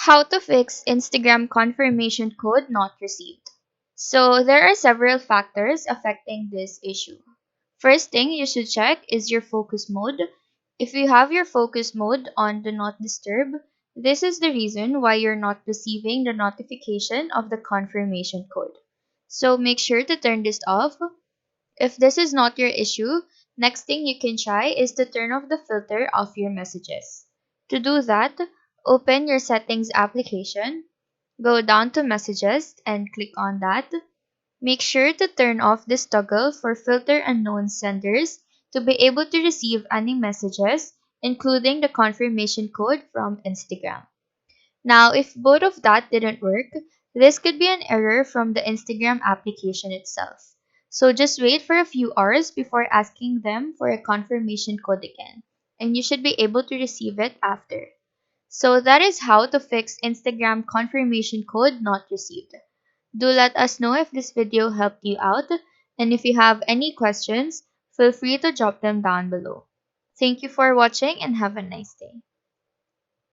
How to fix Instagram confirmation code not received. So there are several factors affecting this issue. First thing you should check is your focus mode. If you have your focus mode on do not disturb, this is the reason why you're not receiving the notification of the confirmation code. So make sure to turn this off. If this is not your issue, next thing you can try is to turn off the filter of your messages. To do that, open your settings application, go down to messages and click on that. Make sure to turn off this toggle for filter unknown senders to be able to receive any messages, including the confirmation code from Instagram. Now, if both of that didn't work, this could be an error from the Instagram application itself. So just wait for a few hours before asking them for a confirmation code again, and you should be able to receive it after. So that is how to fix Instagram confirmation code not received. Do let us know if this video helped you out, and if you have any questions, feel free to drop them down below. Thank you for watching and have a nice day.